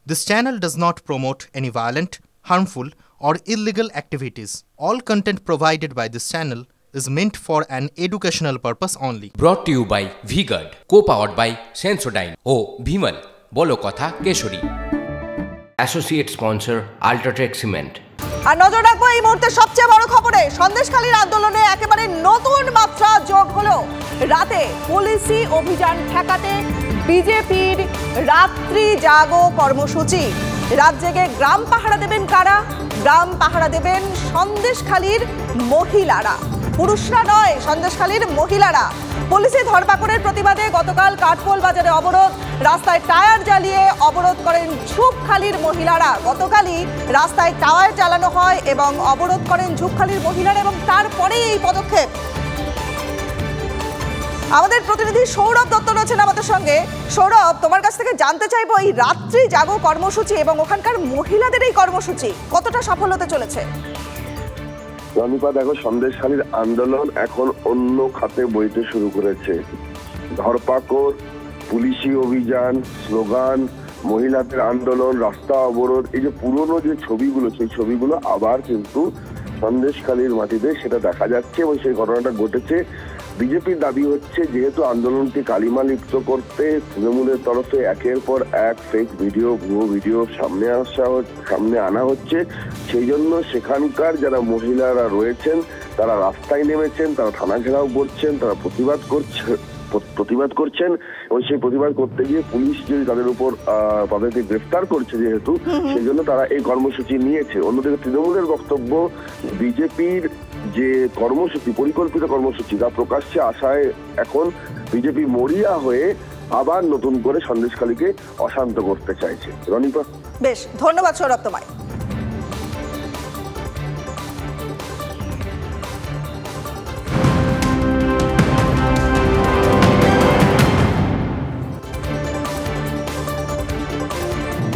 This channel does not promote any violent, harmful, or illegal activities. All content provided by this channel is meant for an educational purpose only. Brought to you by V-Guard, co-powered by Sensodyne O Bhimal, বলো কথা Keshari. Associate sponsor Ultratech Cement। আর নজর রাখবো এই মুহূর্তে সবচেয়ে বড় খবরে, সন্দেশখালীর আন্দোলনে একেবারে নতুন মাত্রা যোগ হলো। রাতে পুলিশি অভিযান ঠেকাতে বিজেপির রাত্রি জাগো কর্মসূচি। রাত জেগে গ্রাম পাহারা দেবেন কারা? গ্রাম পাহারা দেবেন সন্দেশখালীর মহিলারা, পুরুষরা নয়, সন্দেশখালীর মহিলারা। পুলিশি ধরপাকড়ের প্রতিবাদে গতকাল কাঠপোল বাজারে অবরোধ, রাস্তায় টায়ার জ্বালিয়ে অবরোধ করেন ঝুপখালীর মহিলারা। গতকালই রাস্তায় টায়ার জ্বালানো হয় এবং অবরোধ করেন ঝুপখালীর মহিলারা এবং তারপরেই এই পদক্ষেপ। আমাদের প্রতিনিধি সৌরভ দত্ত রয়েছেন আমাদের সঙ্গে। সৌরভ, তোমার কাছ থেকে জানতে চাইবো এই রাত্রি জাগো কর্মসূচি এবং ওখানকার মহিলাদের এই কর্মসূচি কতটা সফল হতে চলেছে? রনিপা, দেখো, সন্দেশখালীর আন্দোলন এখন অন্য খাতে বইতে শুরু করেছে। ধরপাকড়, পুলিশি অভিযান, স্লোগান, মহিলাদের আন্দোলন, রাস্তা অবরোধ, এই যে পুরনো যে ছবিগুলো, সেই ছবিগুলো আবার কিন্তু সন্দেশখালীর মাটিতে সেটা দেখা যাচ্ছে এবং সেই ঘটনাটা ঘটেছে। বিজেপির দাবি হচ্ছে, যেহেতু আন্দোলনকে কালিমা লিপ্ত করতে তৃণমূলের তরফে একের পর এক ফেক ভিডিও, ভুয়ো ভিডিও সামনে আনা হচ্ছে, সেই জন্য সেখানকার যারা মহিলারা রয়েছেন তারা রাস্তায় নেমেছেন, তারা থানা ঘেরাও করছেন, তারা প্রতিবাদ করছেন এবং সেই প্রতিবাদ করতে গিয়ে পুলিশ যদি তাদের উপর তাদেরকে গ্রেফতার করছে, যেহেতু সেই জন্য তারা এই কর্মসূচি নিয়েছে। অন্যদিকে তৃণমূলের বক্তব্য, বিজেপির যে কর্মসূচি, পরিকল্পিত কর্মসূচি, তা প্রকাশ্যে আসায় এখন বিজেপি মরিয়া হয়ে আবার নতুন করে সন্দেশখালীকে অশান্ত করতে চাইছে। রনিপা, বেশ, ধন্যবাদ সৌরভ তোমায়।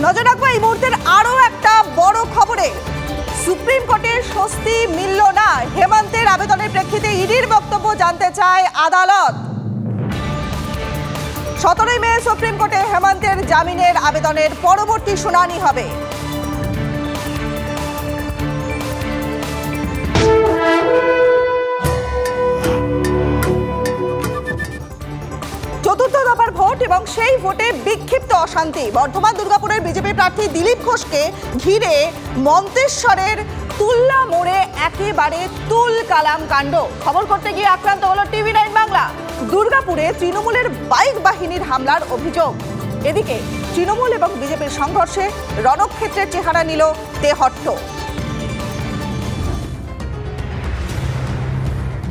নজর রাখবো এই মুহূর্তের আরো একটা বড় খবরে। সুপ্রিম কোর্টের স্বস্তি মিলল না। হেমন্তের আবেদনের প্রেক্ষিতে ইডির বক্তব্য জানতে চায় আদালত। 17 মে সুপ্রিম কোর্টে হেমন্তের জামিনের আবেদনের পরবর্তী শুনানি হবে। চতুর্থ দফার ভোট এবং সেই ভোটে বিক্ষিপ্ত অশান্তি। বর্ধমান দুর্গাপুরের বিজেপি প্রার্থী দিলীপ ঘোষকে ঘিরে মন্তেশ্বরের তুল্লা মোড়ে একেবারে তুল কালাম কাণ্ড। খবর করতে গিয়ে আক্রান্ত হলো TV9 বাংলা। দুর্গাপুরে তৃণমূলের বাইক বাহিনীর হামলার অভিযোগ। এদিকে তৃণমূল এবং বিজেপির সংঘর্ষে রণক্ষেত্রের চেহারা নিল তেহট্ট।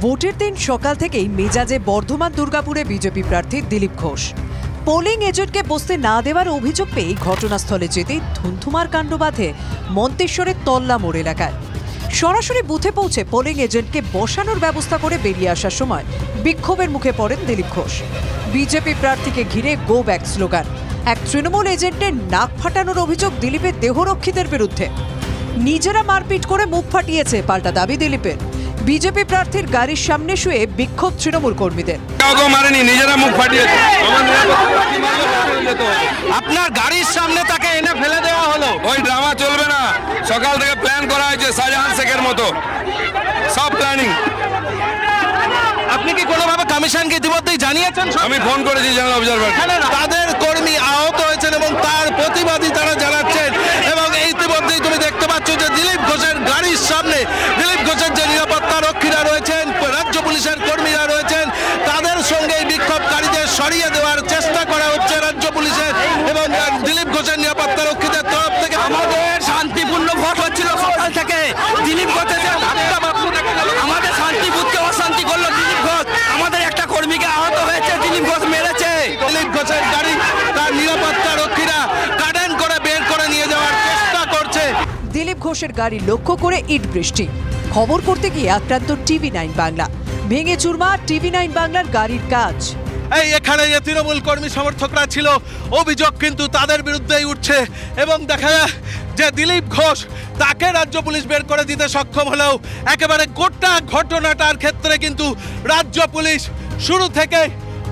ভোটের দিন সকাল থেকেই মেজাজে বর্ধমান দুর্গাপুরে বিজেপি প্রার্থী দিলীপ ঘোষ। পোলিং এজেন্টকে বসতে না দেওয়ার অভিযোগ পেয়ে ঘটনাস্থলে যেতেই ধুন্ধুমার কাণ্ড বাঁধে মন্তেশ্বরের তল্লা মোড় এলাকায়। সরাসরি বুথে পৌঁছে পোলিং এজেন্টকে বসানোর ব্যবস্থা করে বেরিয়ে আসার সময় বিক্ষোভের মুখে পড়েন দিলীপ ঘোষ। বিজেপি প্রার্থীকে ঘিরে গো ব্যাক স্লোগান। এক তৃণমূল এজেন্টের নাক ফাটানোর অভিযোগ দিলীপের দেহরক্ষীদের বিরুদ্ধে। নিজেরা মারপিট করে মুখ ফাটিয়েছে, পাল্টা দাবি দিলীপের। বিজেপি প্রার্থীর গাড়ির সামনে শুয়ে বিক্ষোভ তৃণমূল কর্মীদের। নিজেরা মুখ ফাটিয়েছে, আপনার গাড়ির সামনে তাকে এনে ফেলে দেওয়া হলো। ওই ড্রামা চলবে না। সকাল থেকে প্ল্যান করা হয়েছে শাহজাহান শেখের মতো, সব প্ল্যানিং। আপনি কি কোনোভাবে কমিশনকে ইতিমধ্যেই জানিয়েছেন? আমি ফোন করেছি জেনারেল অবজারভার। তাদের কর্মী আহত হয়েছেন এবং তার প্রতিবাদী তারা জানাচ্ছেন। এবং ইতিমধ্যেই তুমি দেখতে পাচ্ছ যে দিলীপ ঘোষের গাড়ির সামনে দিলীপ ঘোষের যে নিরাপত্তা রক্ষীরা রয়েছেন, রাজ্য পুলিশের কর্মীরা রয়েছেন, তাদের সঙ্গে বিক্ষোভকারীদের সরিয়ে দেওয়ার চেষ্টা করা হচ্ছে রাজ্য পুলিশের এবং দিলীপ ঘোষের নিরাপত্তা রক্ষীদের তরফ থেকে। আমাদের শান্তিপূর্ণ ভোট হচ্ছিল সকাল থেকে। দিলীপ ঘোষের আমাদের শান্তি বুথকে অশান্তি করলো দিলীপ ঘোষ। আমাদের একটা কর্মীকে আহত হয়েছে, দিলীপ ঘোষ মেরেছে। দিলীপ ঘোষের গাড়ি তার নিরাপত্তা রক্ষীরা গার্ডেন করে বের করে নিয়ে যাওয়ার চেষ্টা করছে। দিলীপ ঘোষের গাড়ি লক্ষ্য করে ইট বৃষ্টি। খবর করতে গিয়ে আক্রান্ত TV9 বাংলা। ভেঙে চুরমার TV9 বাংলার গাড়ির কাজ। এই এখানে যে তৃণমূল কর্মী সমর্থকরা ছিল, অভিযোগ কিন্তু তাদের বিরুদ্ধেই উঠছে এবং দেখা যায় যে দিলীপ ঘোষ তাকে রাজ্য পুলিশ বের করে দিতে সক্ষম হলেও একেবারে গোটা ঘটনাটার ক্ষেত্রে কিন্তু রাজ্য পুলিশ শুরু থেকে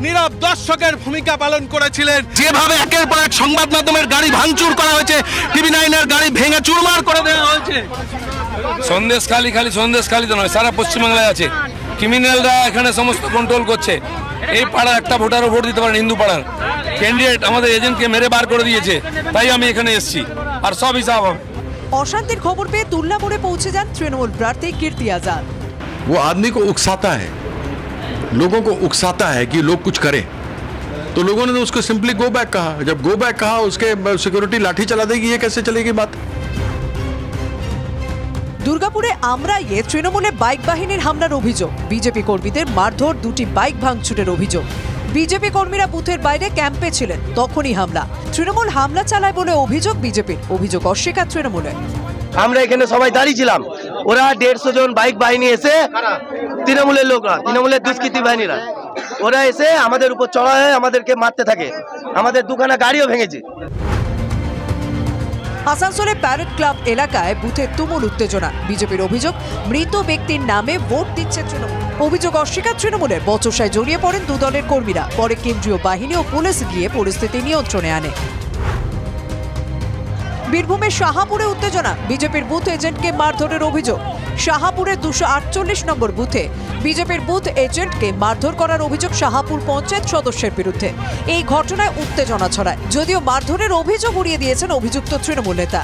নীরব দর্শকের ভূমিকা পালন করেছিলেন। যেভাবে একের পর এক সংবাদ মাধ্যমের গাড়ি ভাঙচুর করা হয়েছে, TV9-এর গাড়ি ভেঙে চুরমার করে দেওয়া হয়েছে। সন্দেশখালী খালি সন্দেশখালী তো নয়, সারা পশ্চিমবাংলায় আছে। ক্রিমিনালরা এখানে সমস্ত কন্ট্রোল করছে। এই পাড়ার একটা ভোটারও ভোট দিতে পারেন, হিন্দু পাড়ার ক্যান্ডিডেট আমাদের এজেন্টকে মেরে বার করে দিয়েছে, তাই আমি এখানে এসেছি। আর সব হিসাব হবে। অশান্তির খবর পেয়ে তুল্লামোড়ে পৌঁছে যান তৃণমূল প্রার্থী কীর্তি আজাদ। वो आदमी को उकसाता है, लोगों को उकसाता है कि लोग कुछ करें, तो लोगों ने तो उसको सिंपली गो बैक कहा। जब गो बैक कहा, उसके सिक्योरिटी लाठी चला देगी, ये कैसे चलेगी बात? দুর্গাপুরে আমরাইয়ে তৃণমূলে বাইক বাহিনীর হামলার অভিযোগ, বিজেপি কর্মীদের মারধর, 2টি বাইক ভাঙচুরের অভিযোগ। বিজেপি কর্মীরা বুথের বাইরে ক্যাম্পে ছিলেন, তখনই হামলা। তৃণমূল হামলা চালায় বলে অভিযোগ বিজেপির, অভিযোগ অস্বীকার তৃণমূলে। আমরা এখানে সবাই দাঁড়িয়ে ছিলাম, ওরা 150 জন বাইক বাহিনী এসে, তৃণমূলের লোকরা, তৃণমূলের দুষ্কৃতী বাহিনীরা, ওরা এসে আমাদের উপর চড়া হয়ে আমাদেরকে মারতে থাকে, আমাদের দুখানা গাড়িও ভেঙেছে। আসানসোলে প্যারেড ক্লাব এলাকায় বুথে তুমুল উত্তেজনা, বিজেপির অভিযোগ মৃত ব্যক্তির নামে ভোট দিচ্ছে তৃণমূল। অভিযোগ অস্বীকার তৃণমূলের, বচসায় জড়িয়ে পড়েন 2 দলের কর্মীরা, পরে কেন্দ্রীয় বাহিনী ও পুলিশ গিয়ে পরিস্থিতি নিয়ন্ত্রণে আনে। বীরভূমের শাহাপুরে উত্তেজনা, বিজেপির বুথ এজেন্টকে মারধরের অভিযোগ। শাহাপুরের 248 নম্বর বুথে বিজেপির বুথ এজেন্টকে মারধর করার অভিযোগ শাহাপুর পঞ্চায়েত সদস্যের বিরুদ্ধে। এই ঘটনায় উত্তেজনা ছড়ায়, যদিও মারধরের অভিযোগ উড়িয়ে দিয়েছেন অভিযুক্ত তৃণমূল নেতা।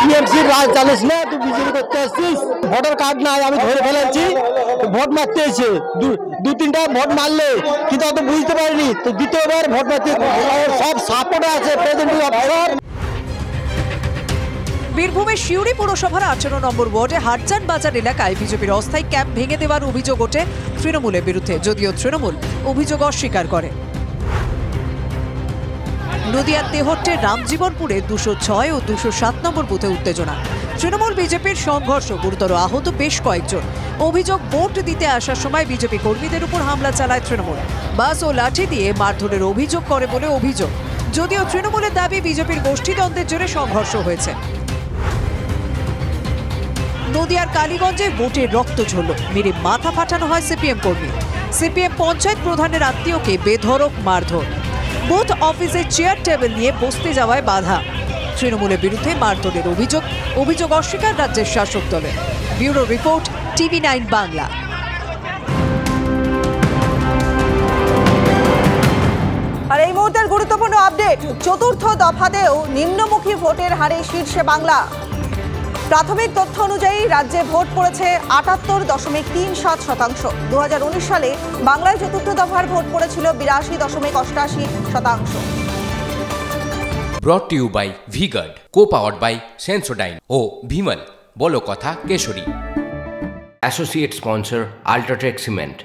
টিএমসির রাজ জানিস না, তুই বিজেপি করতে আসছিস, ভোটার কার্ড নাই, আমি ধরে ফেলেছি, ভোট মারতে এসে 2-3টা ভোট মারলে, কিন্তু অত বুঝতে পারিনি, তো দ্বিতীয়বার ভোট মারতে সব সাপোর্টে আছে প্রেজেন্টিং অফিসার। বীরভূমের সিউড়ি পুরসভার 18 নম্বর ওয়ার্ডে হাটজান বাজার এলাকায় বিজেপির অস্থায়ী ক্যাম্প ভেঙে দেওয়ার অভিযোগ ওঠে তৃণমূলের বিরুদ্ধে, যদিও তৃণমূল অভিযোগ অস্বীকার করে। নদিয়ার তেহট্টের রামজীবনপুরে 206 ও 207 নম্বর বুথে উত্তেজনা, তৃণমূল বিজেপির সংঘর্ষ, গুরুতর আহত বেশ কয়েকজন। অভিযোগ ভোট দিতে আসার সময় বিজেপি কর্মীদের উপর হামলা চালায় তৃণমূল, বাস ও লাঠি দিয়ে মারধরের অভিযোগ করে বলে অভিযোগ, যদিও তৃণমূলের দাবি বিজেপির গোষ্ঠীদ্বন্দ্বের জেরে সংঘর্ষ হয়েছে। নদিয়ার কালীগঞ্জে ভোটের রক্ত ঝরল, মেরে মাথা ফাটানো হয় সিপিএম কর্মী। সিপিএম পঞ্চায়েত প্রধানের আত্মীয়কে বেধড়ক মারধর, বুথ অফিসের চেয়ার টেবিল নিয়ে বসতে যাওয়ায় বাধা। তৃণমূলের বিরুদ্ধে মারধরের অভিযোগ অস্বীকার রাজ্যের শাসক দলের। Bureau report, TV9 Bangla. আর এই মুহূর্তের গুরুত্বপূর্ণ আপডেট, চতুর্থ দফাতেও নিম্নমুখী ভোটের হারে শীর্ষে বাংলা। প্রাথমিক তথ্য অনুযায়ী রাজ্যে ভোট পড়েছে 78.37%। 2019 সালে বাংলায় চতুর্থ দফার ভোট পড়েছিল 82.88%। Brought to you by V-Guard, co-powered by Sensodyne O Bhimal, বলো কথা Keshari. Associate sponsor Ultratech Cement।